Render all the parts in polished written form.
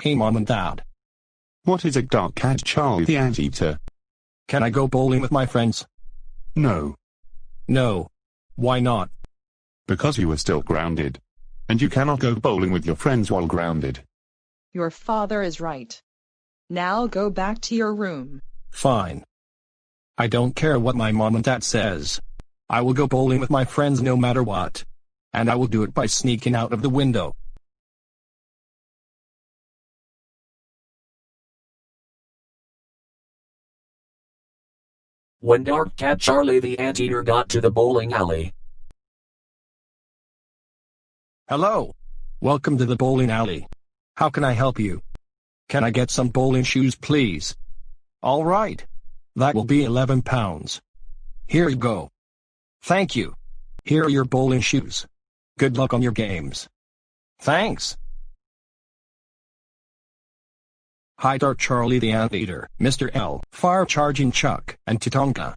Hey Mom and Dad. What is it, Dark Cat Charlie the Anteater? Can I go bowling with my friends? No, No. Why not? because you are still grounded. And you cannot go bowling with your friends while grounded. Your father is right. Now go back to your room. Fine. I don't care what my mom and dad says. I will go bowling with my friends no matter what. And I will do it by sneaking out of the window. When Dark Cat Charlie the Anteater got to the bowling alley. Hello. Welcome to the bowling alley. How can I help you? Can I get some bowling shoes, please? All right. That will be £11. Here you go. Thank you. Here are your bowling shoes. Good luck on your games. Thanks. Hi Dark Charlie the Anteater, Mr. L, Fire Charging Chuck, and Tatonka.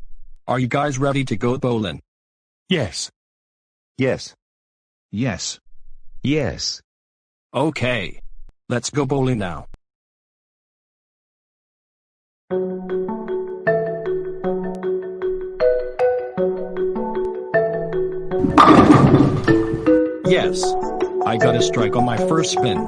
Are you guys ready to go bowling? Yes. Yes. Yes. Yes. Okay. Let's go bowling now. Yes. I got a strike on my first spin.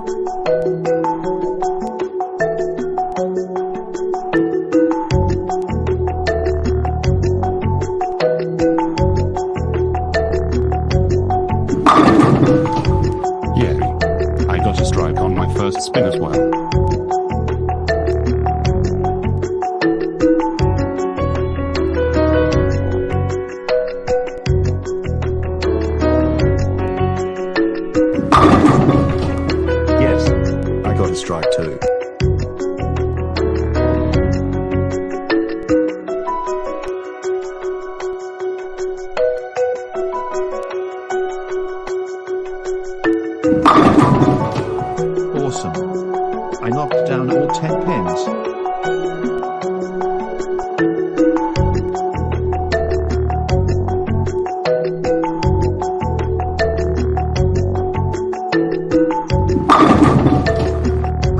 Yeah. I got a strike on my first spin as well. Yes. I got a strike too. Awesome. I knocked down all 10 pins.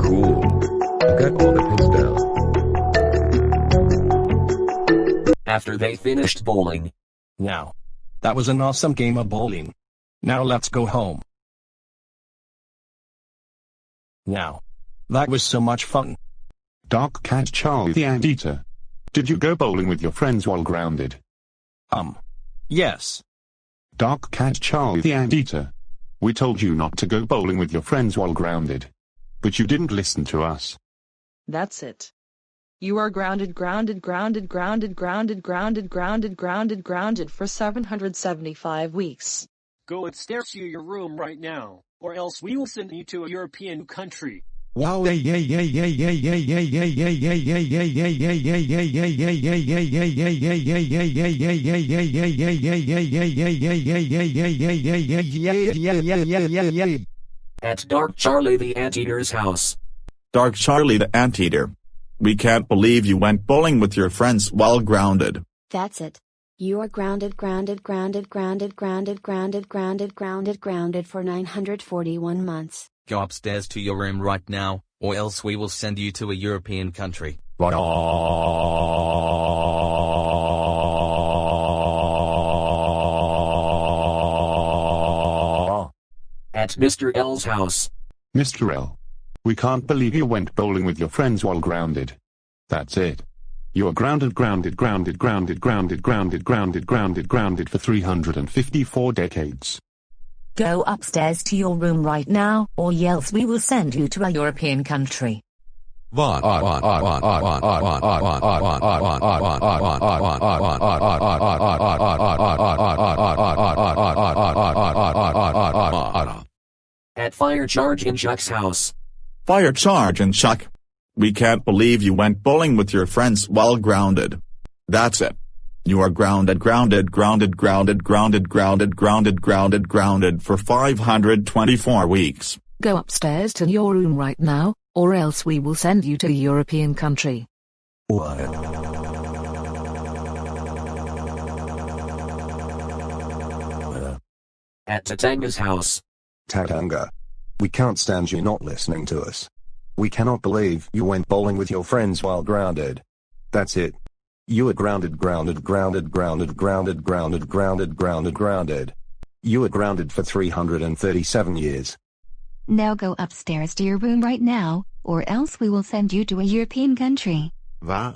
Cool. Get all the pins down. After they finished bowling. Now. That was an awesome game of bowling. Now let's go home. Now. That was so much fun. Dark Cat Charlie the Anteater. Did you go bowling with your friends while grounded? Yes. Dark Cat Charlie the Anteater. We told you not to go bowling with your friends while grounded. But you didn't listen to us. That's it. You are grounded for 775 weeks. Go upstairs to your room right now, or else we will send you to a European country. Wow. At Dark Charlie the Anteater's house. Dark Charlie the Anteater. We can't believe you went bowling with your friends while grounded. That's it. You are grounded for 941 months. Go upstairs to your room right now, or else we will send you to a European country. At Mr. L's house. Mr. L. We can't believe you went bowling with your friends while grounded. That's it. You are grounded for 354 decades. Go upstairs to your room right now, or else we will send you to a European country. At Fire Charge in Chuck's house. Fire Charge and Chuck. We can't believe you went bowling with your friends while grounded. That's it. You are grounded for 524 weeks. Go upstairs to your room right now, or else we will send you to a European country. At Tatanga's house. Tatanga. We can't stand you not listening to us. We cannot believe you went bowling with your friends while grounded. That's it. You are grounded, grounded, grounded, grounded, grounded, grounded, grounded, grounded, grounded. You are grounded for 337 years. Now go upstairs to your room right now, or else we will send you to a European country. Va.